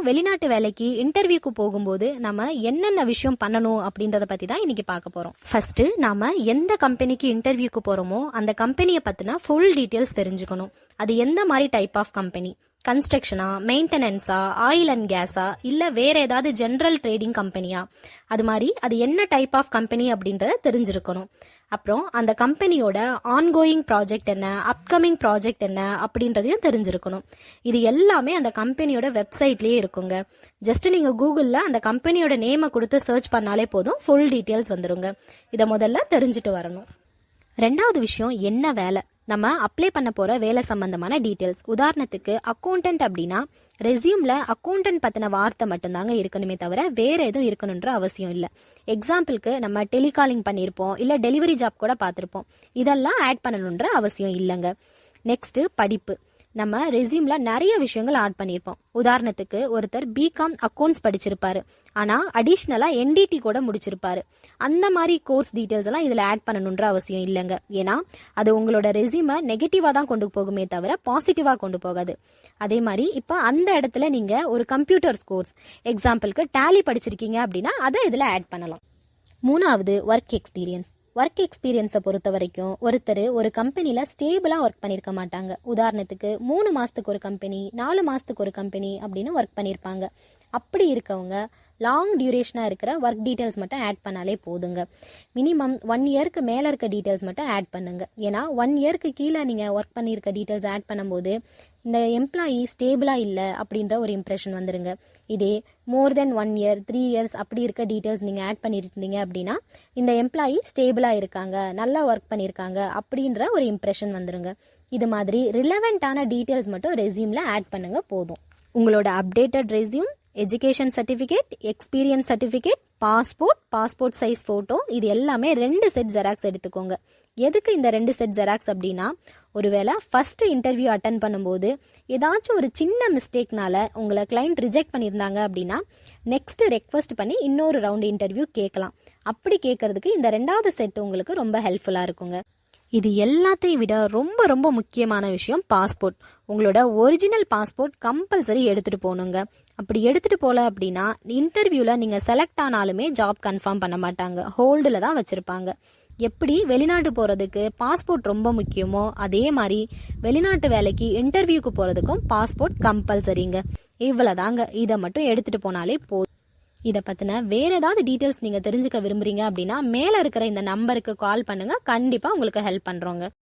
வெளிநாட்டு வேலைக்கு இன்டர்வியூக்கு போகும்போது நம்ம என்னென்ன விஷயம் பண்ணணும் அப்படின்றத பத்தி தான் இன்னைக்கு பார்க்க போறோம். ஃபர்ஸ்ட் நாம எந்த கம்பெனிக்கு இன்டர்வியூக்கு போறோமோ அந்த கம்பெனியை பத்தின ஃபுல் டீடைல்ஸ் தெரிஞ்சுக்கணும். அது எந்த மாதிரி டைப் ஆஃப் கம்பெனி, கன்ஸ்ட்ரக்ஷனா, மெயின்டெனன்ஸா, ஆயில் அண்ட் கேஸா, இல்ல வேற ஏதாவது ஜெனரல் ட்ரேடிங் கம்பெனியா, அது மாதிரி அது என்ன டைப் ஆஃப் கம்பெனி அப்படின்றத தெரிஞ்சிருக்கணும். அப்புறம் அந்த கம்பெனியோட ஆன்கோயிங் ப்ராஜெக்ட் என்ன, அப்கமிங் ப்ராஜெக்ட் என்ன அப்படின்றதையும் தெரிஞ்சிருக்கணும். இது எல்லாமே அந்த கம்பெனியோட வெப்சைட்லயே இருக்குங்க. ஜஸ்ட் நீங்க கூகுள்ல அந்த கம்பெனியோட நேமை கொடுத்து சர்ச் பண்ணாலே போதும், ஃபுல் டீட்டெயில்ஸ் வந்துருங்க. இதை முதல்ல தெரிஞ்சுட்டு வரணும். ரெண்டாவது விஷயம், என்ன வேலை, நம்ம அப்ளை பண்ண போற வேலை சம்பந்தமான டீடைல்ஸ். உதாரணத்துக்கு அக்கௌண்டன்ட் அப்படின்னா ரெசியூம்ல அக்கௌண்டன்ட் பத்தின வார்த்தை மட்டும்தாங்க இருக்கணுமே தவிர வேற எதுவும் இருக்கணும்ன்ற அவசியம் இல்லை. எக்ஸாம்பிளுக்கு நம்ம டெலிகாலிங் பண்ணியிருப்போம், இல்ல டெலிவரி ஜாப் கூட பார்த்துருப்போம். இதெல்லாம் ஆட் பண்ணணுன்ற அவசியம் இல்லைங்க. நெக்ஸ்ட் படிப்பு. நம்ம ரெசியூம்ல நிறைய விஷயங்கள் ஆட் பண்ணியிருப்போம். உதாரணத்துக்கு ஒருத்தர் பிகாம் அக்கௌண்ட்ஸ் படிச்சிருப்பாரு, ஆனா அடிஷ்னலா என்டிடி கூட முடிச்சிருப்பாரு. அந்த மாதிரி கோர்ஸ் டீடைல்ஸ் எல்லாம் இதுல ஆட் பண்ணணுன்ற அவசியம் இல்லைங்க. ஏன்னா அது உங்களோட ரெசியூமை நெகட்டிவா தான் கொண்டு போகுமே தவிர பாசிட்டிவா கொண்டு போகாது. அதே மாதிரி இப்ப அந்த இடத்துல நீங்க ஒரு கம்ப்யூட்டர்ஸ் கோர்ஸ், எக்ஸாம்பிளுக்கு டேலி படிச்சிருக்கீங்க அப்படின்னா அதை இதுல ஆட் பண்ணலாம். மூணாவது, ஒர்க் எக்ஸ்பீரியன்ஸ். ஒர்க் எக்ஸ்பீரியன்ஸை பொறுத்த வரைக்கும் ஒருத்தர் ஒரு கம்பெனியில் ஸ்டேபிளாக ஒர்க் பண்ணியிருக்க மாட்டாங்க. உதாரணத்துக்கு 3 மாதத்துக்கு ஒரு கம்பெனி, 4 மாதத்துக்கு ஒரு கம்பெனி அப்படின்னு ஒர்க் பண்ணியிருப்பாங்க. அப்படி இருக்கவங்க லாங் டியூரேஷனாக இருக்கிற ஒர்க் டீட்டெயில்ஸ் மட்டும் ஆட் பண்ணாலே போதுங்க. மினிமம் 1 இயருக்கு மேலே இருக்க டீட்டெயில்ஸ் மட்டும் ஆட் பண்ணுங்க. ஏன்னா 1 இயருக்கு கீழே நீங்கள் ஒர்க் பண்ணியிருக்க டீட்டெயில்ஸ் ஆட் பண்ணும்போது இந்த எம்ப்ளாயி ஸ்டேபிளாக இல்லை அப்படின்ற ஒரு இம்ப்ரெஷன் வந்துருங்க. இதே மோர் தென் 1 இயர், 3 இயர்ஸ் அப்படி இருக்க டீட்டெயில்ஸ் நீங்கள் ஆட் பண்ணியிருந்தீங்க அப்படின்னா இந்த எம்ப்ளாயி ஸ்டேபிளாக இருக்காங்க, நல்லா ஒர்க் பண்ணியிருக்காங்க அப்படின்ற ஒரு இம்ப்ரெஷன் வந்துருங்க. இது மாதிரி ரிலவெண்ட்டான டீட்டெயில்ஸ் மட்டும் ரெசியூமில் ஆட் பண்ணுங்க போதும். உங்களோட updated resume, education certificate, experience certificate, passport size photo, இது எல்லாமே 2 செட் ஜெராக்ஸ் எடுத்துக்கோங்க. எதுக்கு இந்த 2 செட் ஜெராக்ஸ் அப்படின்னா, ஒருவேளை ஃபர்ஸ்ட் இன்டர்வியூ அட்டன் பண்ணும்போது ஏதாச்சும் ஒரு சின்ன மிஸ்டேக்னால உங்களை கிளைண்ட் ரிஜெக்ட் பண்ணியிருந்தாங்க அப்படின்னா நெக்ஸ்ட் ரெக்வஸ்ட் பண்ணி இன்னொரு ரவுண்ட் இன்டர்வியூ கேட்கலாம். அப்படி கேட்கறதுக்கு இந்த 2வது செட் உங்களுக்கு ரொம்ப ஹெல்ப்ஃபுல்லாக இருக்குங்க. இது எல்லாத்தையும் விட ரொம்ப ரொம்ப முக்கியமான விஷயம் பாஸ்போர்ட். உங்களோட ஒரிஜினல் பாஸ்போர்ட் கம்பல்சரி எடுத்துட்டு போகணுங்க. அப்படி எடுத்துட்டு போல அப்படின்னா இன்டர்வியூல நீங்க செலக்ட் ஆனாலுமே ஜாப் கன்ஃபார்ம் பண்ண மாட்டாங்க, ஹோல்டுல தான் வச்சிருப்பாங்க. எப்படி வெளிநாட்டு போறதுக்கு பாஸ்போர்ட் ரொம்ப முக்கியமோ அதே மாதிரி வெளிநாட்டு வேலைக்கு இன்டர்வியூக்கு போறதுக்கும் பாஸ்போர்ட் கம்பல்சரிங்க. இவ்வளவுதாங்க, இதை மட்டும் எடுத்துட்டு போனாலே போதும். இதை பத்தின வேற ஏதாவது டீட்டெயில்ஸ் நீங்க தெரிஞ்சுக்க விரும்புறீங்க அப்படின்னா மேல இருக்கிற இந்த நம்பருக்கு கால் பண்ணுங்க, கண்டிப்பா உங்களுக்கு ஹெல்ப் பண்றோங்க.